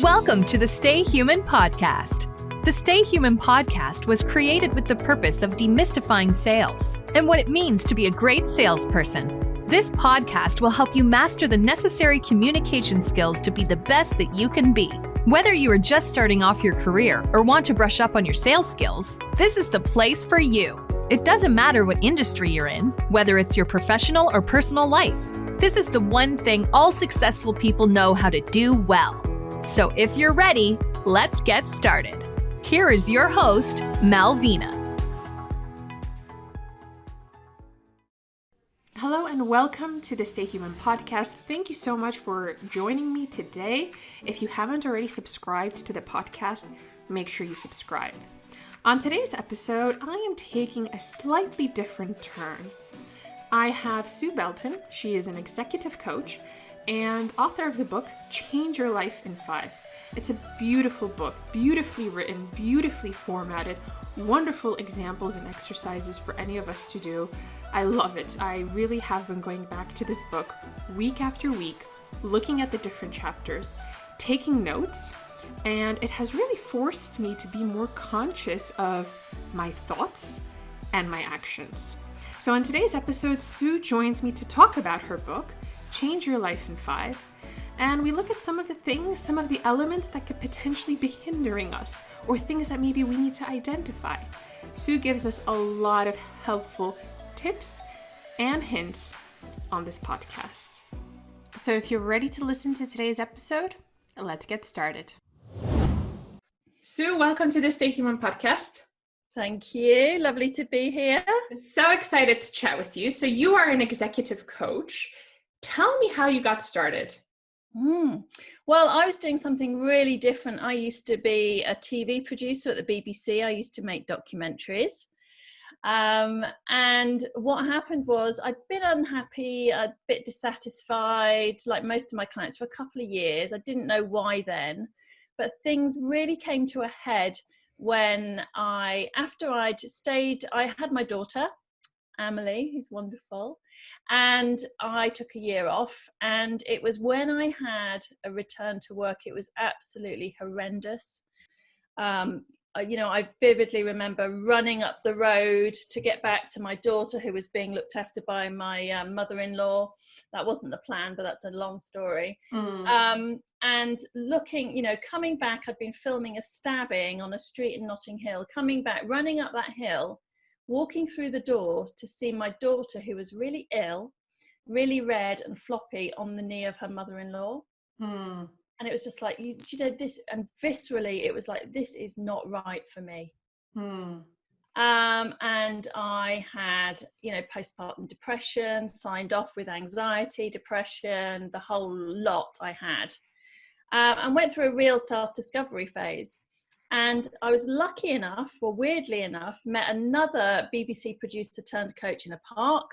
Welcome to the Stay Human podcast. The Stay Human podcast was created with the purpose of demystifying sales and what it means to be a great salesperson. This podcast will help you master the necessary communication skills to be the best that you can be. Whether you are just starting off your career or want to brush up on your sales skills, this is the place for you. It doesn't matter what industry you're in, whether it's your professional or personal life. This is the one thing all successful people know how to do well. So if you're ready, let's get started. Here is your host, Malvina. Hello and welcome to the Stay Human podcast. Thank you so much for joining me today. If you haven't already subscribed to the podcast, make sure you subscribe. On today's episode, I am taking a slightly different turn. I have Sue Belton. She is an executive coach and author of the book, Change Your Life in 5. It's a beautiful book, beautifully written, beautifully formatted, wonderful examples and exercises for any of us to do. I love it. I really have been going back to this book week after week, looking at the different chapters, taking notes, and it has really forced me to be more conscious of my thoughts and my actions. So in today's episode, Sue joins me to talk about her book, Change Your Life in 5, and we look at some of the things, some of the elements that could potentially be hindering us, or things that maybe we need to identify. Sue gives us a lot of helpful tips and hints on this podcast. So if you're ready to listen to today's episode, let's get started. Sue, welcome to the Stay Human podcast. Thank you. Lovely to be here. So excited to chat with you. So you are an executive coach. Tell me how you got started. Well, I was doing something really different. I used to be a TV producer at the BBC. I used to make documentaries. And what happened was I'd been unhappy, a bit dissatisfied, like most of my clients, for a couple of years. I didn't know why then, but things really came to a head when after I'd stayed, I had my daughter, Emily, who's wonderful, and I took a year off, and it was when I had a return to work, it was absolutely horrendous. I vividly remember running up the road to get back to my daughter, who was being looked after by my mother-in-law. That wasn't the plan, but that's a long story. And looking, coming back, I'd been filming a stabbing on a street in Notting Hill, coming back, running up that hill, walking through the door to see my daughter, who was really ill, really red and floppy, on the knee of her mother-in-law. And it was just like, this, and viscerally, it was like, this is not right for me. And I had, postpartum depression, signed off with anxiety, depression, the whole lot I had, and went through a real self-discovery phase. And I was lucky enough, or weirdly enough, met another BBC producer turned coach in a park.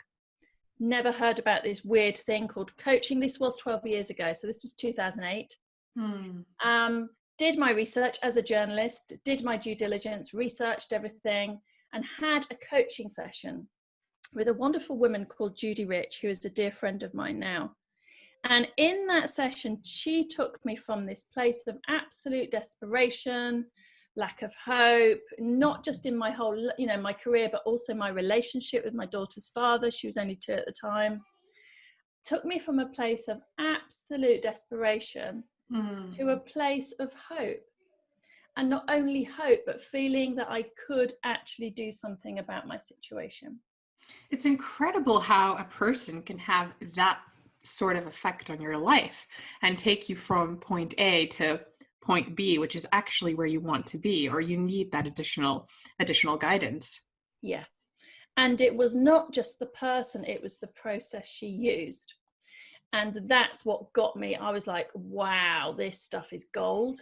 Never heard about this weird thing called coaching. This was 12 years ago. So this was 2008. Did my research as a journalist, did my due diligence, researched everything, and had a coaching session with a wonderful woman called Judy Rich, who is a dear friend of mine now. And in that session, she took me from this place of absolute desperation, lack of hope, not just in my whole, my career, but also my relationship with my daughter's father. She was only 2 at the time. Took me from a place of absolute desperation to a place of hope. And not only hope, but feeling that I could actually do something about my situation. It's incredible how a person can have that sort of effect on your life and take you from point A to point B, which is actually where you want to be, or you need that additional guidance. Yeah. And it was not just the person, it was the process she used. And that's what got me. I was like, wow, this stuff is gold.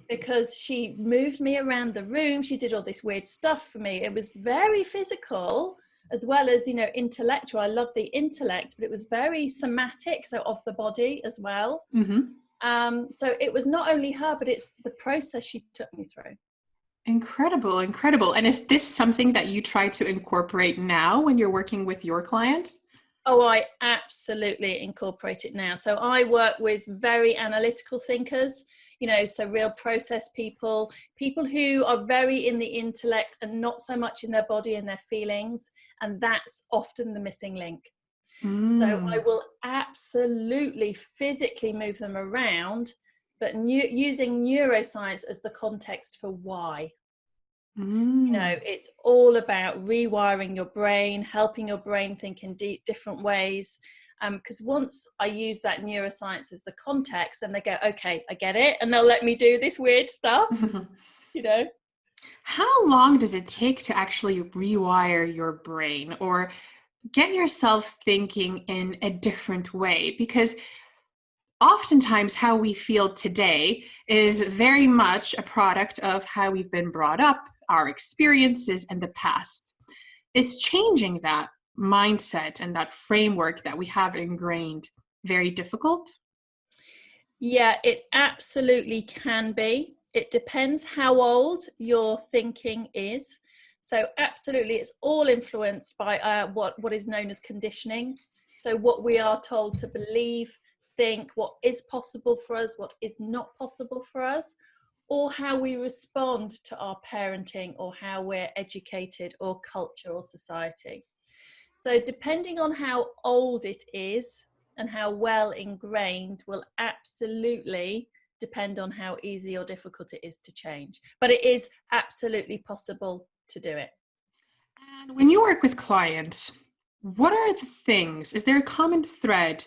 Because she moved me around the room. She did all this weird stuff for me. It was very physical as well as, intellectual. I love the intellect, but it was very somatic, so of the body as well. So it was not only her, but it's the process she took me through. Incredible. And is this something that you try to incorporate now when you're working with your clients? Oh, I absolutely incorporate it now. So I work with very analytical thinkers, so real process people, people who are very in the intellect and not so much in their body and their feelings. And that's often the missing link. So I will absolutely physically move them around, but using neuroscience as the context for why. It's all about rewiring your brain, helping your brain think in different ways. Because once I use that neuroscience as the context, then they go, okay, I get it. And they'll let me do this weird stuff, How long does it take to actually rewire your brain or get yourself thinking in a different way? Because oftentimes how we feel today is very much a product of how we've been brought up, our experiences, and the past. Is changing that mindset and that framework that we have ingrained very difficult? Yeah, it absolutely can be. It depends how old your thinking is. So absolutely, it's all influenced by what is known as conditioning. So what we are told to believe, think, what is possible for us, what is not possible for us, or how we respond to our parenting, or how we're educated, or culture, or society. So depending on how old it is and how well ingrained will absolutely depend on how easy or difficult it is to change. But it is absolutely possible to do it. And when you work with clients, what are the things, is there a common thread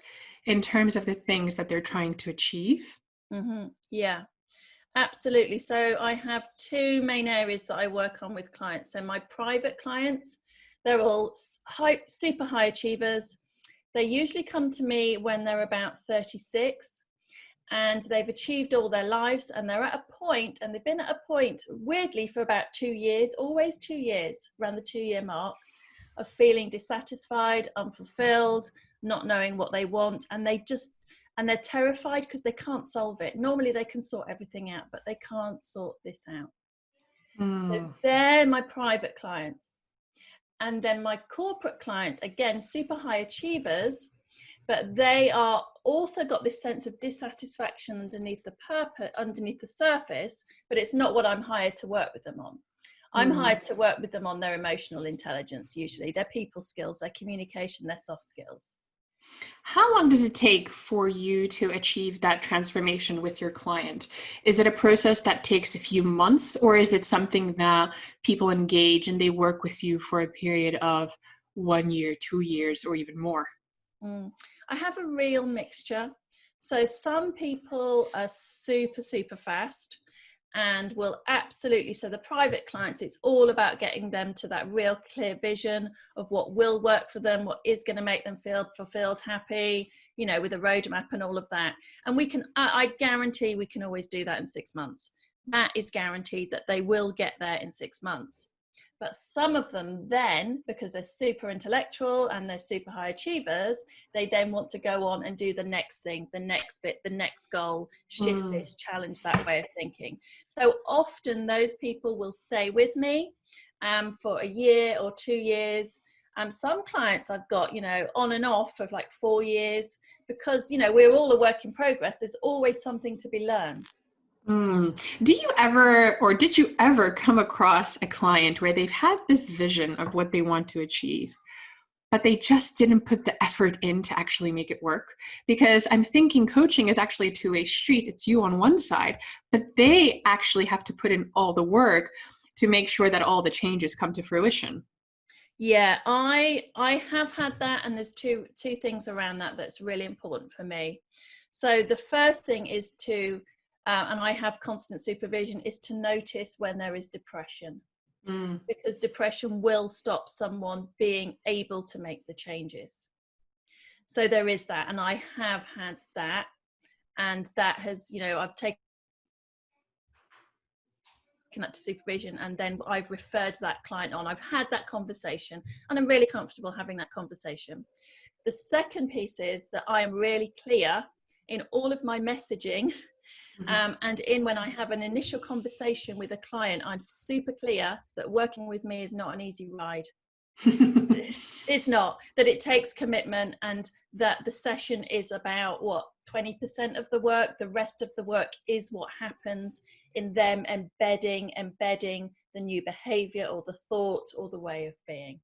in terms of the things that they're trying to achieve? Yeah, absolutely. So I have two main areas that I work on with clients. So my private clients, they're all super high achievers. They usually come to me when they're about 36 and they've achieved all their lives, and they're at a point, and they've been at a point weirdly for about 2 years, always 2 years, around the 2-year mark, of feeling dissatisfied, unfulfilled, not knowing what they want, and they're terrified because they can't solve it. Normally they can sort everything out, but they can't sort this out. So they're my private clients. And then my corporate clients, again, super high achievers, but they are also got this sense of dissatisfaction underneath the surface, but it's not what I'm hired to work with them on. I'm hired to work with them on their emotional intelligence, usually their people skills, their communication, their soft skills. How long does it take for you to achieve that transformation with your client? Is it a process that takes a few months, or is it something that people engage and they work with you for a period of 1 year, 2 years, or even more? I have a real mixture. So some people are super, super fast and will absolutely, so the private clients, it's all about getting them to that real clear vision of what will work for them, what is going to make them feel fulfilled, happy, with a roadmap and all of that. And I guarantee we can always do that in 6 months. That is guaranteed that they will get there in 6 months. But some of them then, because they're super intellectual and they're super high achievers, they then want to go on and do the next thing, the next bit, the next goal, shift this, challenge that way of thinking. So often those people will stay with me for a year or 2 years. Some clients I've got, on and off of like 4 years, because, we're all a work in progress. There's always something to be learned. Do you ever, or did you ever come across a client where they've had this vision of what they want to achieve, but they just didn't put the effort in to actually make it work? Because I'm thinking coaching is actually a two-way street. It's you on one side, but they actually have to put in all the work to make sure that all the changes come to fruition. Yeah, I have had that, and there's two things around that that's really important for me. So the first thing is to and I have constant supervision, is to notice when there is depression, because depression will stop someone being able to make the changes. So there is that, and I have had that, and that has, I've taken that to supervision, and then I've referred that client on. I've had that conversation, and I'm really comfortable having that conversation. The second piece is that I am really clear in all of my messaging. And when I have an initial conversation with a client, I'm super clear that working with me is not an easy ride. It's not. That it takes commitment, and that the session is about 20% of the work. The rest of the work is what happens in them embedding the new behavior or the thought or the way of being.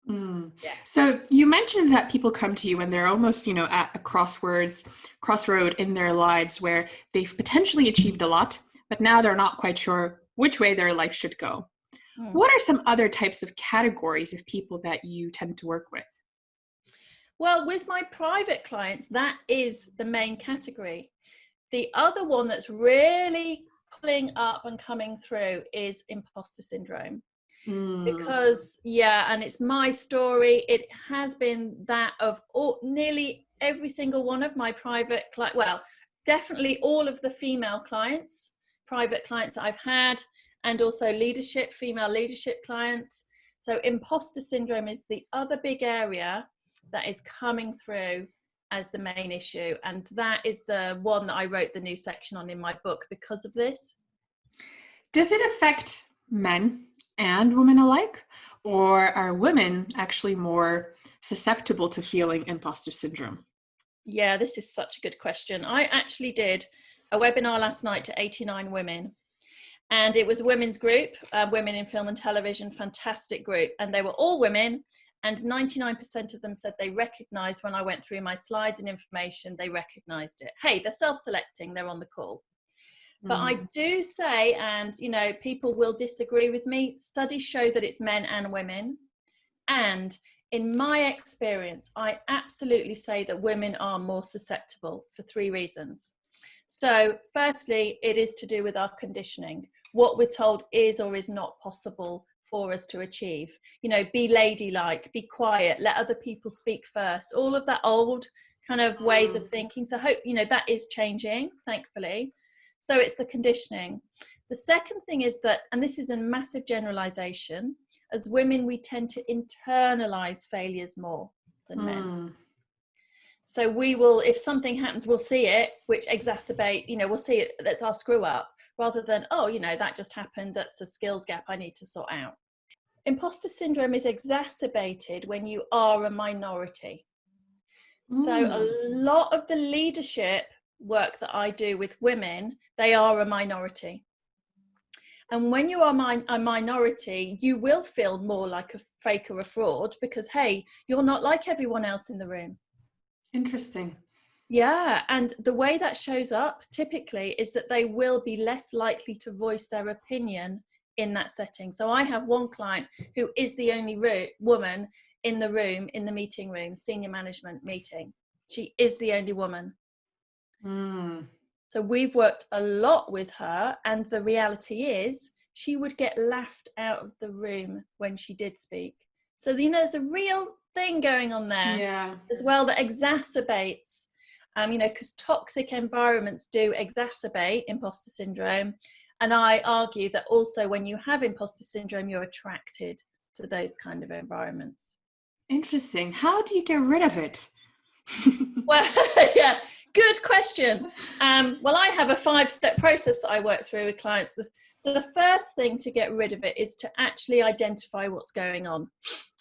Yeah. So you mentioned that people come to you when they're almost, at a crossroad in their lives where they've potentially achieved a lot, but now they're not quite sure which way their life should go. What are some other types of categories of people that you tend to work with? Well, with my private clients, that is the main category. The other one that's really pulling up and coming through is imposter syndrome. Because, and it's my story. It has been that of nearly every single one of my private clients. Well, definitely all of the female clients, private clients that I've had, and also female leadership clients. So imposter syndrome is the other big area that is coming through as the main issue. And that is the one that I wrote the new section on in my book because of this. Does it affect men and women alike? Or are women actually more susceptible to feeling imposter syndrome? Yeah, this is such a good question. I actually did a webinar last night to 89 women. And it was a women's group, Women in Film and Television, fantastic group. And they were all women. And 99% of them said they recognized when I went through my slides and information, they recognized it. Hey, they're self-selecting, they're on the call. But I do say, and people will disagree with me, studies show that it's men and women. And in my experience, I absolutely say that women are more susceptible for 3 reasons. So firstly, it is to do with our conditioning. What we're told is or is not possible for us to achieve. Be ladylike, be quiet, let other people speak first. All of that old kind of ways of thinking. So hope, that is changing, thankfully. So it's the conditioning. The second thing is that, and this is a massive generalization, as women, we tend to internalize failures more than men. So we will, if something happens, we'll see it, which exacerbate, we'll see it, that's our screw up, rather than, that just happened, that's a skills gap I need to sort out. Imposter syndrome is exacerbated when you are a minority. So a lot of the leadership work that I do with women, they are a minority. And when you are a minority, you will feel more like a fake or a fraud because, hey, you're not like everyone else in the room. Interesting. Yeah. And the way that shows up typically is that they will be less likely to voice their opinion in that setting. So I have one client who is the only woman in the room, in the meeting room, senior management meeting. She is the only woman. So we've worked a lot with her, and the reality is she would get laughed out of the room when she did speak. So, there's a real thing going on there as well that exacerbates, because toxic environments do exacerbate imposter syndrome. And I argue that also when you have imposter syndrome, you're attracted to those kind of environments. Interesting. How do you get rid of it? Well, yeah, good question. Well, I have a 5-step process that I work through with clients. So the first thing to get rid of it is to actually identify what's going on.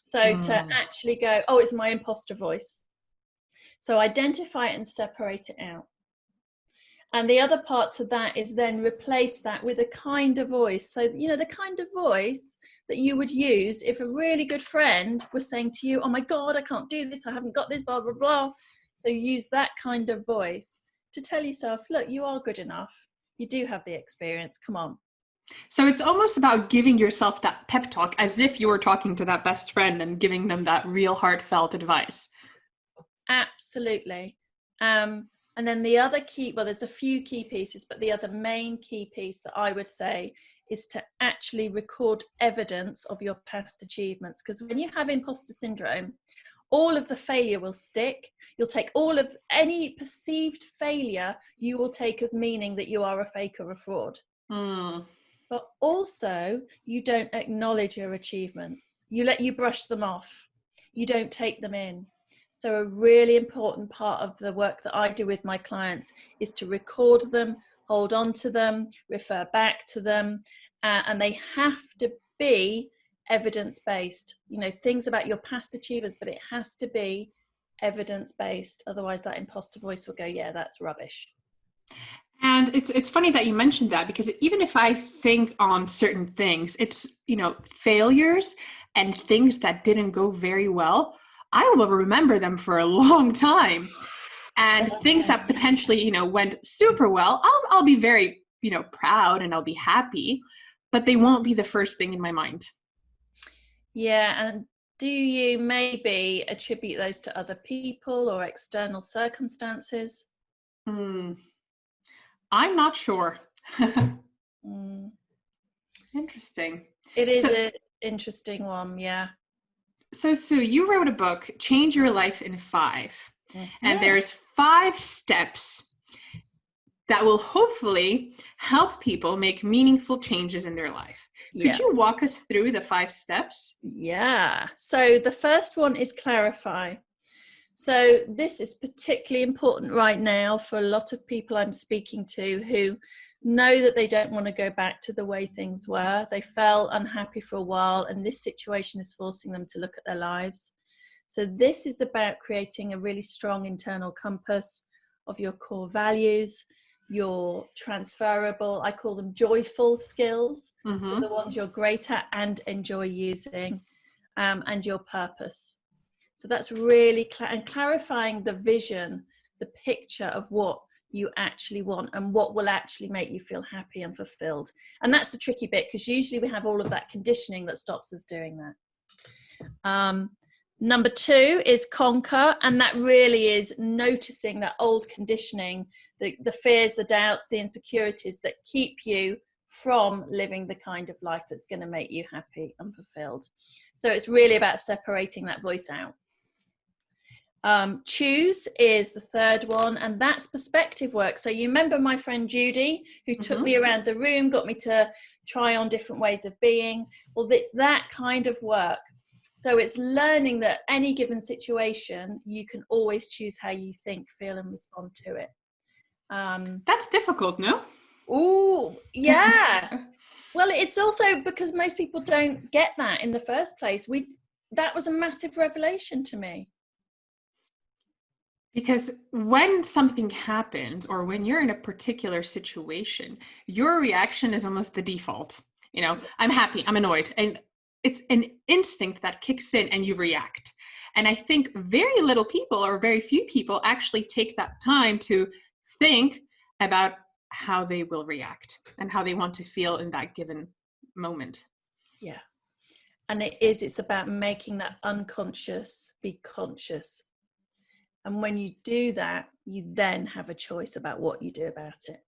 So to actually go, oh, it's my imposter voice. So identify it and separate it out. And the other part to that is then replace that with a kinder voice. So, the kind of voice that you would use if a really good friend was saying to you, oh my God, I can't do this. I haven't got this, blah, blah, blah. So use that kind of voice to tell yourself, look, you are good enough. You do have the experience. Come on. So it's almost about giving yourself that pep talk as if you were talking to that best friend and giving them that real heartfelt advice. Absolutely. And then the other there's a few key pieces, but the other main key piece that I would say is to actually record evidence of your past achievements. Because when you have imposter syndrome, all of the failure will stick. You'll take all of any perceived failure, you will take as meaning that you are a fake or a fraud. But also, you don't acknowledge your achievements. You brush them off. You don't take them in. So a really important part of the work that I do with my clients is to record them, hold on to them, refer back to them, and they have to be evidence-based, things about your past achievers, but it has to be evidence-based. Otherwise that imposter voice will go, yeah, that's rubbish. And it's funny that you mentioned that, because even if I think on certain things, it's, failures and things that didn't go very well, I will remember them for a long time. And things that potentially, went super well, I'll be very, proud, and I'll be happy, but they won't be the first thing in my mind. Yeah. And do you maybe attribute those to other people or external circumstances? I'm not sure. Interesting. It is an interesting one, yeah. So Sue, you wrote a book, Change Your Life in 5. And there's 5 steps that will hopefully help people make meaningful changes in their life. Could you walk us through the 5 steps? Yeah. So the first one is clarify. So this is particularly important right now for a lot of people I'm speaking to who know that they don't want to go back to the way things were. They felt unhappy for a while, and this situation is forcing them to look at their lives. So this is about creating a really strong internal compass of your core values, your transferable, I call them joyful skills, so the ones you're great at and enjoy using, and your purpose. So that's really and clarifying the vision, the picture of what you actually want and what will actually make you feel happy and fulfilled. And that's the tricky bit, because usually we have all of that conditioning that stops us doing that. Number 2 is conquer, and that really is noticing that old conditioning, the fears, the doubts, the insecurities that keep you from living the kind of life that's going to make you happy and fulfilled. So it's really about separating that voice out. Choose is the third one, and that's perspective work. So you remember my friend Judy, who took me around the room, got me to try on different ways of being? Well, it's that kind of work. So it's learning that any given situation, you can always choose how you think, feel, and respond to it. That's difficult, no? Oh, yeah. Well, it's also because most people don't get that in the first place. That was a massive revelation to me. Because when something happens, or when you're in a particular situation, your reaction is almost the default. I'm happy, I'm annoyed. And it's an instinct that kicks in and you react. And I think very little people, or very few people, actually take that time to think about how they will react and how they want to feel in that given moment. Yeah. And it's about making that unconscious be conscious. And when you do that, you then have a choice about what you do about it.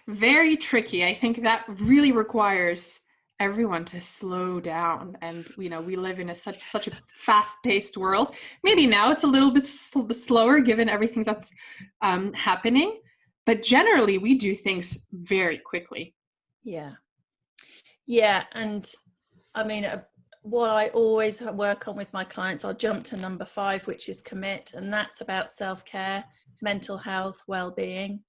Very tricky. I think that really requires everyone to slow down. And, we live in such a fast-paced world. Maybe now it's a little bit slower given everything that's happening. But generally, we do things very quickly. Yeah. Yeah. And I mean, what I always work on with my clients, I'll jump to number 5, which is commit. And that's about self-care, mental health, well-being.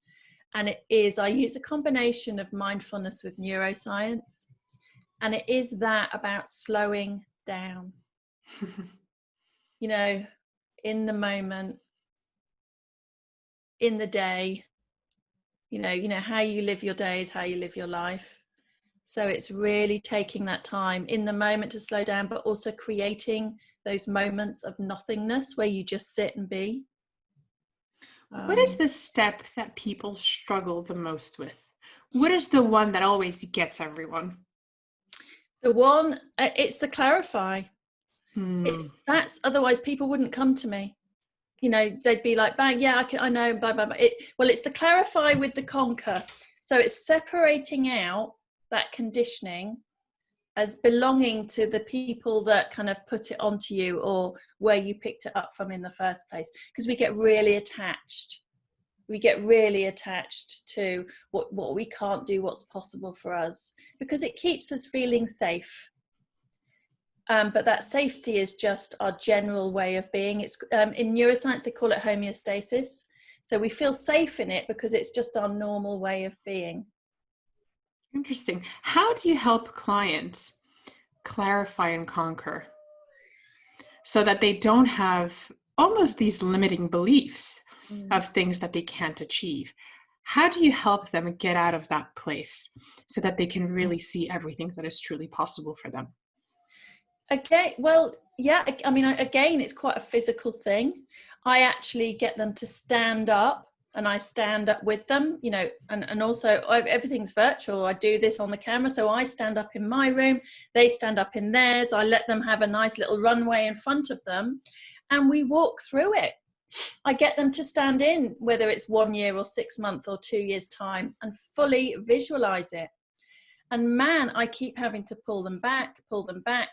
And I use a combination of mindfulness with neuroscience. And it is that about slowing down, in the moment, in the day, how you live your day is how you live your life. So it's really taking that time in the moment to slow down, but also creating those moments of nothingness where you just sit and be. What is the step that people struggle the most with? What is the one that always gets everyone? The one, it's the clarify. That's otherwise people wouldn't come to me. They'd be like, bang, yeah, I know, blah, blah, blah. It's the clarify with the conquer. So it's separating out that conditioning as belonging to the people that kind of put it onto you, or where you picked it up from in the first place. Because we get really attached. We get really attached to what we can't do, what's possible for us, because it keeps us feeling safe. But that safety is just our general way of being. It's in neuroscience, they call it homeostasis. So we feel safe in it because it's just our normal way of being. Interesting. How do you help clients clarify and conquer, so that they don't have almost these limiting beliefs of things that they can't achieve. How do you help them get out of that place so that they can really see everything that is truly possible for them? Okay, well, yeah, I mean, again, it's quite a physical thing. I actually get them to stand up, and I stand up with them, you know, and also everything's virtual. I do this on the camera. So I stand up in my room, they stand up in theirs. I let them have a nice little runway in front of them, and we walk through it. I get them to stand in, whether it's 1 year or 6 months or 2 years time, and fully visualize it. And man, I keep having to pull them back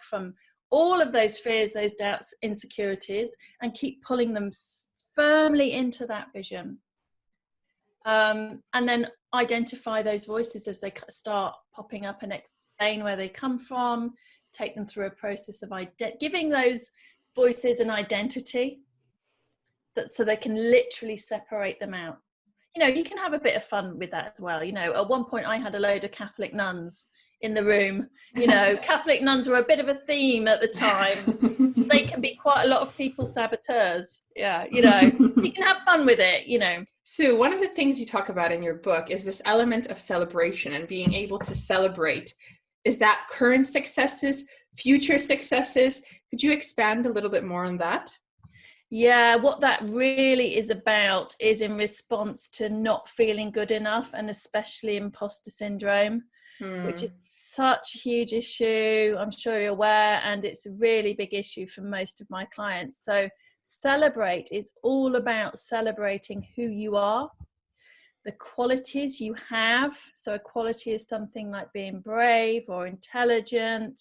from all of those fears, those doubts, insecurities, and keep pulling them firmly into that vision. And then identify those voices as they start popping up, and explain where they come from, take them through a process of giving those voices an identity, so they can literally separate them out. You know, you can have a bit of fun with that as well. You know, at one point I had a load of Catholic nuns in the room. You know, Catholic nuns were a bit of a theme at the time. They can be quite a lot of people's saboteurs. Yeah, you know, you can have fun with it, you know. Sue, one of the things you talk about in your book is this element of celebration and being able to celebrate. Is that current successes, future successes? Could you expand a little bit more on that? Yeah, what that really is about is in response to not feeling good enough, and especially imposter syndrome, which is such a huge issue. I'm sure you're aware, and it's a really big issue for most of my clients. So celebrate is all about celebrating who you are, the qualities you have. So a quality is something like being brave or intelligent,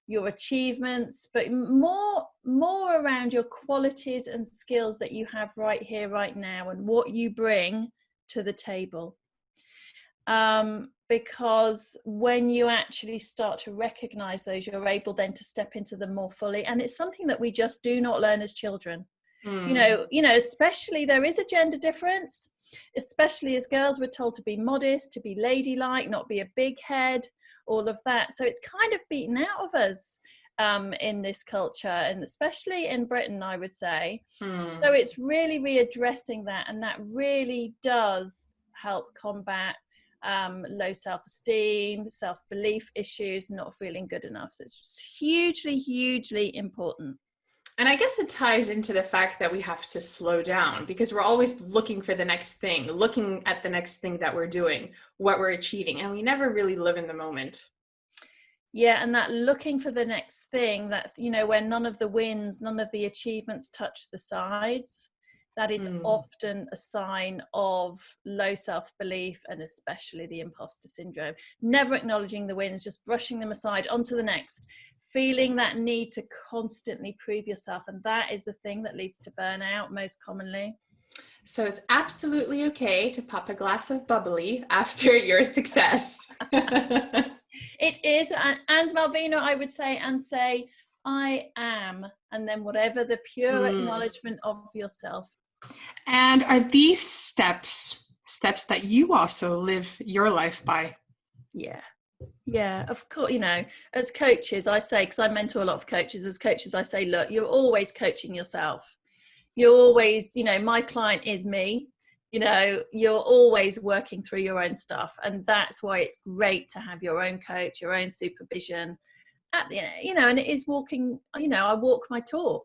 your achievements, but more around your qualities and skills that you have right here, right now, and what you bring to the table. Because when you actually start to recognize those, you're able then to step into them more fully. And it's something that we just do not learn as children. You know, especially there is a gender difference, especially as girls, we're told to be modest, to be ladylike, not be a big head, all of that. So it's kind of beaten out of us in this culture, and especially in Britain, I would say. So it's really readdressing that, and that really does help combat low self-esteem, self-belief issues, not feeling good enough. So it's just hugely, hugely important. And I guess it ties into the fact that we have to slow down, because we're always looking for the next thing, looking at the next thing that we're doing, what we're achieving, and we never really live in the moment. Yeah, and that looking for the next thing, that, you know, where none of the wins, none of the achievements touch the sides, that is often a sign of low self-belief, and especially the imposter syndrome. Never acknowledging the wins, just brushing them aside, onto the next. Feeling that need to constantly prove yourself, and that is the thing that leads to burnout most commonly. So it's absolutely okay to pop a glass of bubbly after your success. It is, and Malvina, I would say, and say, I am, and then whatever the pure acknowledgement of yourself. And are these steps that you also live your life by? Yeah, of course. You know, as coaches, I say, because I mentor a lot of coaches, as coaches, I say, look, you're always coaching yourself. You're always, you know, my client is me. You know, you're always working through your own stuff. And that's why it's great to have your own coach, your own supervision. You know, and it is walking, you know, I walk my talk.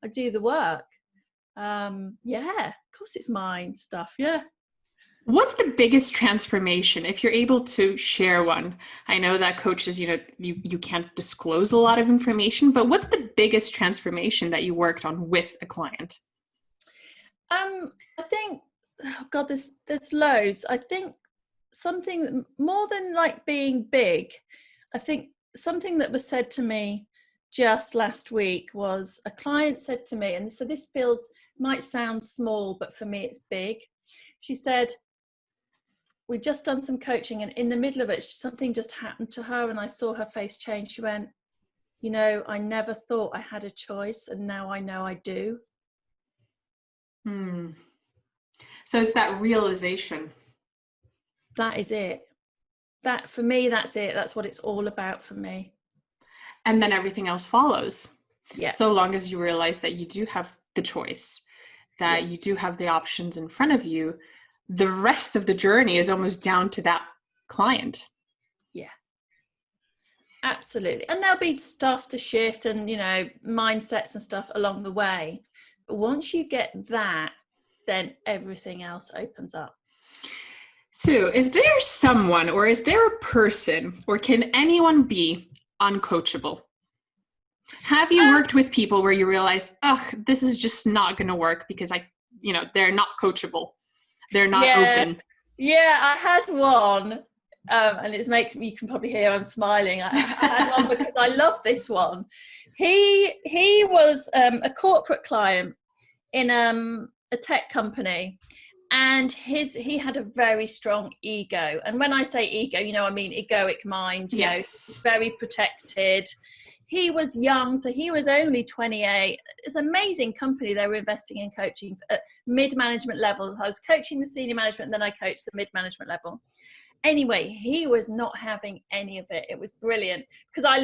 I do the work. Yeah, of course it's mine stuff. Yeah. What's the biggest transformation, if you're able to share one? I know that coaches, you know, you can't disclose a lot of information, but what's the biggest transformation that you worked on with a client? I think, oh God, there's loads. I think something more than like being big. I think something that was said to me just last week was, a client said to me, and so this might sound small, but for me it's big. She said, we'd just done some coaching, and in the middle of it, something just happened to her, and I saw her face change. She went, you know, I never thought I had a choice, and now I know I do. So it's that realization. That is it. that for me, that's it. That's what it's all about for me. And then everything else follows. Yeah. So long as you realize that you do have the choice, that you do have the options in front of you, the rest of the journey is almost down to that client. Yeah. Absolutely. And there'll be stuff to shift and, mindsets and stuff along the way. But once you get that, then everything else opens up. So is there someone, or is there a person, or can anyone be uncoachable? Have you worked with people where you realize, this is just not going to work because they're not coachable. They're not open. Yeah, I had one. And it makes me, you can probably hear I'm smiling. I had one because I love this one. He was a corporate client in a tech company, and he had a very strong ego. And when I say ego, I mean egoic mind. Yes. Very protected. He was young, so he was only 28. It's an amazing company. They were investing in coaching at mid-management level. I was coaching the senior management, and then I coached the mid-management level. Anyway, he was not having any of it. It was brilliant because I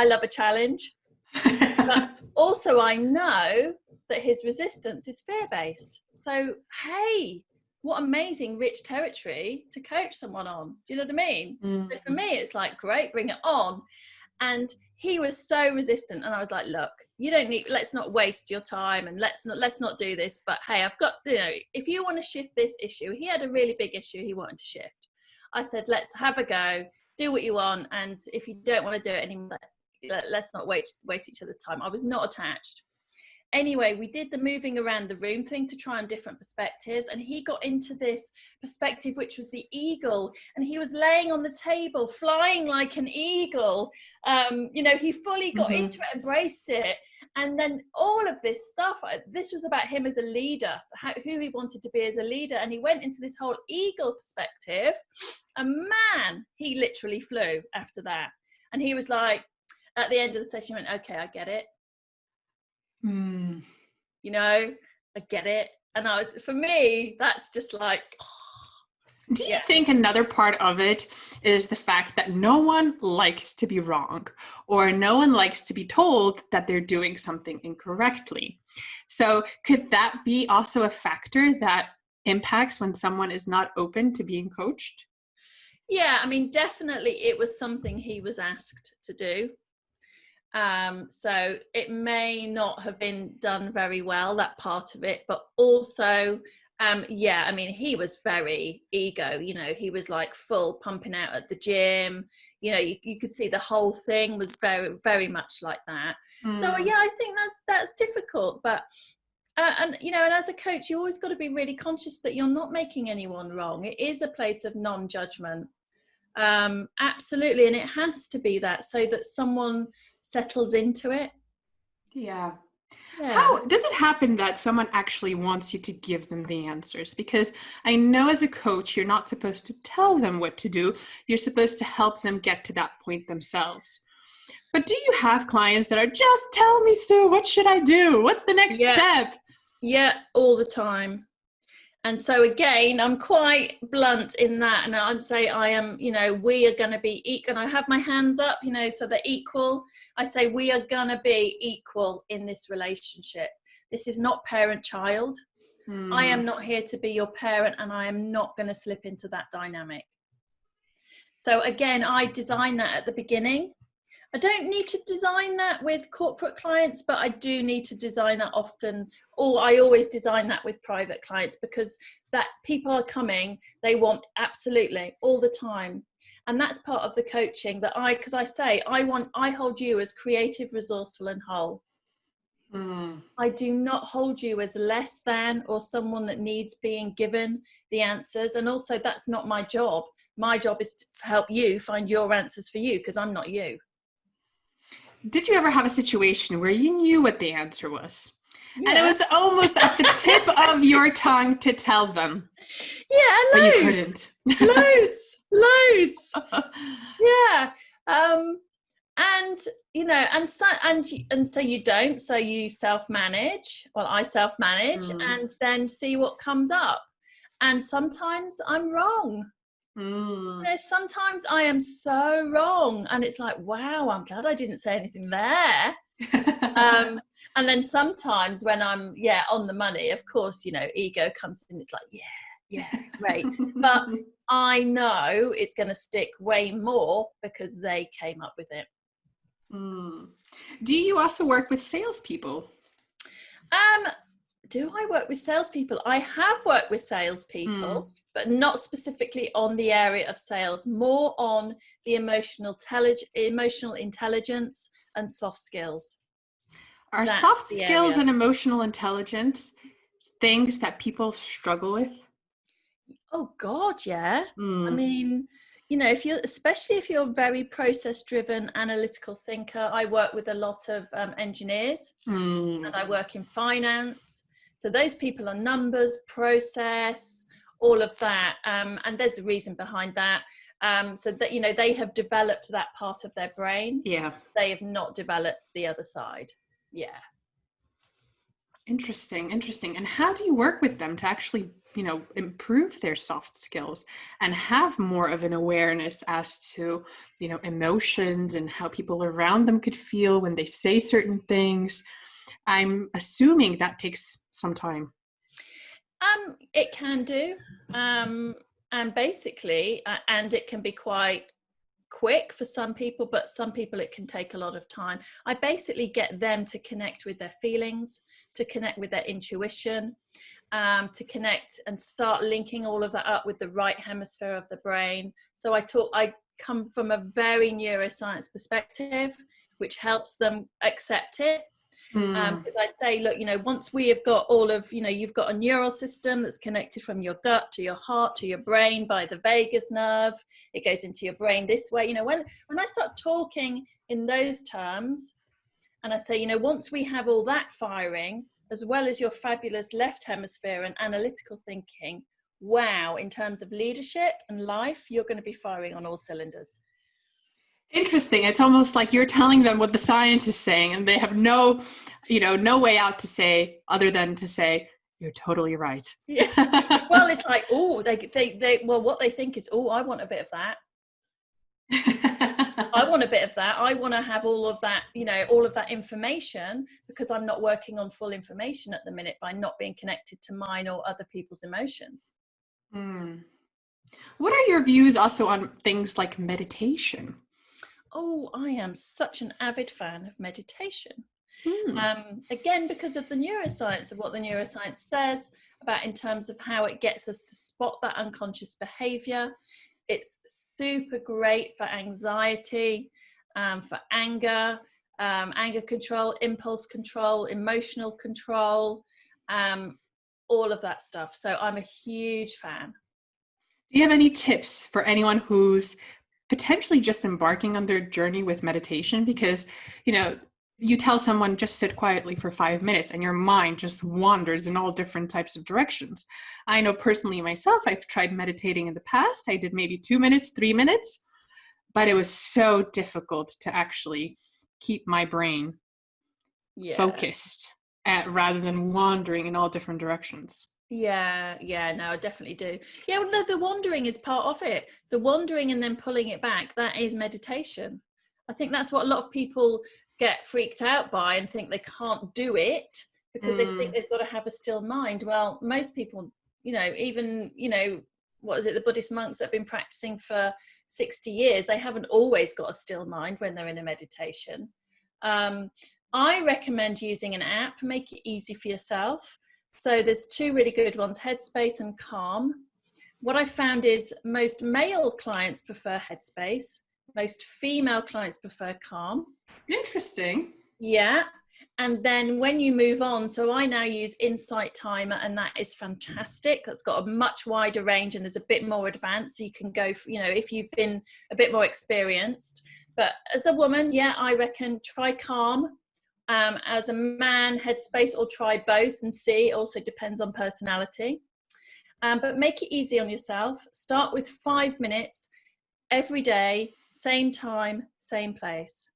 love a challenge. But also I know that his resistance is fear-based. So, hey, what amazing rich territory to coach someone on. Do you know what I mean? Mm-hmm. So for me, it's like, great, bring it on. And he was so resistant. And I was like, look, let's not waste your time, and let's not do this. But hey, I've got, if you want to shift this issue, he had a really big issue he wanted to shift. I said, let's have a go, do what you want. And if you don't want to do it anymore, let's not waste each other's time. I was not attached. Anyway, we did the moving around the room thing to try on different perspectives. And he got into this perspective, which was the eagle. And he was laying on the table, flying like an eagle. He fully got into it, embraced it. And then all of this stuff, this was about him as a leader, who he wanted to be as a leader. And he went into this whole eagle perspective. And man, he literally flew after that. And he was like, at the end of the session, he went, okay, I get it. I get it. And for me, that's just like, Do you think another part of it is the fact that no one likes to be wrong, or no one likes to be told that they're doing something incorrectly? So could that be also a factor that impacts when someone is not open to being coached? Yeah, I mean, definitely it was something he was asked to do. So it may not have been done very well, that part of it, but also, I mean, he was very ego, he was like full pumping out at the gym, you could see the whole thing was very, very much like that. So I think that's difficult, but, and as a coach, you always got to be really conscious that you're not making anyone wrong. It is a place of non-judgment. Absolutely. And it has to be that, so that someone settles into it. Yeah. How does it happen that someone actually wants you to give them the answers? Because I know as a coach, you're not supposed to tell them what to do. You're supposed to help them get to that point themselves. But do you have clients that are just, tell me, Stu, what should I do? What's the next step? Yeah, all the time. And so again, I'm quite blunt in that. And I'd say I am, we are going to be equal. And I have my hands up, so they're equal. I say we are going to be equal in this relationship. This is not parent-child. I am not here to be your parent, and I am not going to slip into that dynamic. So again, I design that at the beginning. I don't need to design that with corporate clients, but I do need to design that often, or I always design that with private clients, because that people are coming, they want absolutely all the time. And that's part of the coaching that because I say, I hold you as creative, resourceful and whole. I do not hold you as less than, or someone that needs being given the answers. And also that's not my job. My job is to help you find your answers for you, because I'm not you. Did you ever have a situation where you knew what the answer was? Yeah. And it was almost at the tip of your tongue to tell them. Yeah, loads. But you couldn't. Loads. Yeah. And so you don't. So you self-manage. Well, I self-manage and then see what comes up. And sometimes I'm wrong. You know, sometimes I am so wrong, and it's like, wow, I'm glad I didn't say anything there. And then sometimes when I'm on the money, of course, you know, ego comes in. It's like, yeah, great. But I know it's going to stick way more because they came up with it. Do you also work with salespeople? Do I work with salespeople? I have worked with salespeople, but not specifically on the area of sales, more on the emotional intelligence and soft skills. Are soft skills and emotional intelligence things that people struggle with? Oh God, yeah. I mean, you know, especially if you're a very process driven, analytical thinker. I work with a lot of engineers, and I work in finance. So those people are numbers, process, all of that. And there's a reason behind that. So that, you know, they have developed that part of their brain. Yeah. They have not developed the other side. Yeah. Interesting. And how do you work with them to actually, you know, improve their soft skills and have more of an awareness as to, you know, emotions and how people around them could feel when they say certain things? I'm assuming that takes some time. It can do. And basically, and it can be quite quick for some people, but some people it can take a lot of time. I basically get them to connect with their feelings, to connect with their intuition, to connect and start linking all of that up with the right hemisphere of the brain. So I come from a very neuroscience perspective, which helps them accept it. Because I say, look, you know, once we have got all of, you know, you've got a neural system that's connected from your gut to your heart to your brain by the vagus nerve. It goes into your brain this way. You know, when I start talking in those terms, and I say, you know, once we have all that firing, as well as your fabulous left hemisphere and analytical thinking, wow, in terms of leadership and life, you're going to be firing on all cylinders. Interesting. It's almost like you're telling them what the science is saying, and they have no way out to say other than to say, you're totally right. Yeah. Well, it's like, oh, well, what they think is, oh, I want a bit of that. I want a bit of that. I want to have all of that, you know, all of that information, because I'm not working on full information at the minute by not being connected to mine or other people's emotions. What are your views also on things like meditation? Oh, I am such an avid fan of meditation. Again, because of the neuroscience, of what the neuroscience says about in terms of how it gets us to spot that unconscious behavior. It's super great for anxiety, for anger, anger control, impulse control, emotional control, all of that stuff. So I'm a huge fan. Do you have any tips for anyone who's potentially just embarking on their journey with meditation? Because, you know, you tell someone just sit quietly for 5 minutes and your mind just wanders in all different types of directions. I know personally myself, I've tried meditating in the past. I did maybe 2 minutes, 3 minutes, but it was so difficult to actually keep my brain focused rather than wandering in all different directions. Yeah, no, I definitely do. Yeah, well, the wandering is part of it. The wandering and then pulling it back, that is meditation. I think that's what a lot of people get freaked out by and think they can't do it because they think they've got to have a still mind. Well, most people, you know, even, you know, what is it, the Buddhist monks that have been practicing for 60 years, they haven't always got a still mind when they're in a meditation. I recommend using an app, make it easy for yourself. So there's two really good ones, Headspace and Calm. What I found is most male clients prefer Headspace. Most female clients prefer Calm. Interesting. Yeah. And then when you move on, so I now use Insight Timer, and that is fantastic. That's got a much wider range and is a bit more advanced. So you can go, you know, if you've been a bit more experienced. But as a woman, yeah, I reckon try Calm. As a man, Headspace, or try both and see. It also depends on personality. But make it easy on yourself. Start with 5 minutes every day, same time, same place.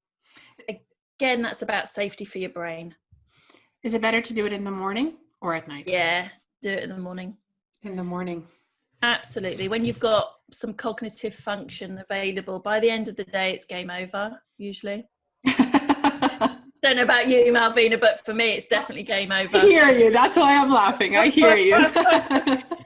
Again, that's about safety for your brain. Is it better to do it in the morning or at night? Yeah, do it in the morning. In the morning. Absolutely. When you've got some cognitive function available, by the end of the day, it's game over, usually. Don't know about you, Malvina, but for me, it's definitely game over. I hear you. That's why I'm laughing. I hear you.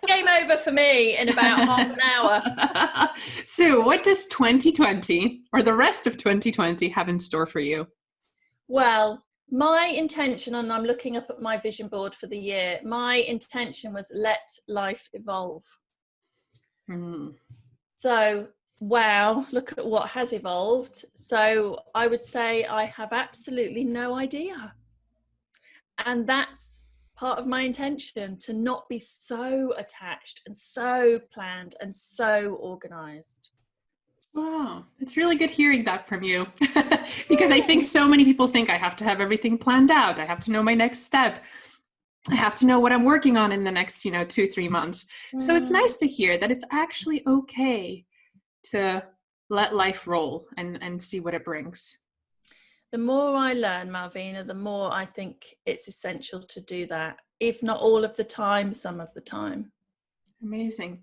Game over for me in about half an hour. So what does 2020 or the rest of 2020 have in store for you? Well, my intention, and I'm looking up at my vision board for the year, my intention was let life evolve. So, wow, look at what has evolved. So I would say I have absolutely no idea. And that's part of my intention, to not be so attached and so planned and so organized. Wow, it's really good hearing that from you. Because I think so many people think I have to have everything planned out. I have to know my next step. I have to know what I'm working on in the next, 2-3 months. So it's nice to hear that it's actually okay to let life roll and see what it brings. The more I learn, Malvina, the more I think it's essential to do that, if not all of the time, some of the time. Amazing.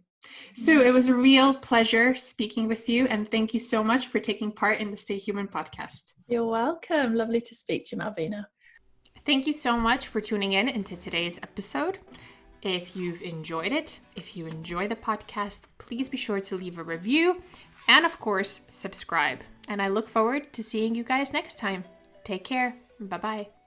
So it was a real pleasure speaking with you, and thank you so much for taking part in the Stay Human podcast. You're welcome. Lovely to speak to you, Malvina. Thank you so much for tuning in into today's episode. If you've enjoyed it, if you enjoy the podcast, please be sure to leave a review and, of course, subscribe. And I look forward to seeing you guys next time. Take care. Bye-bye.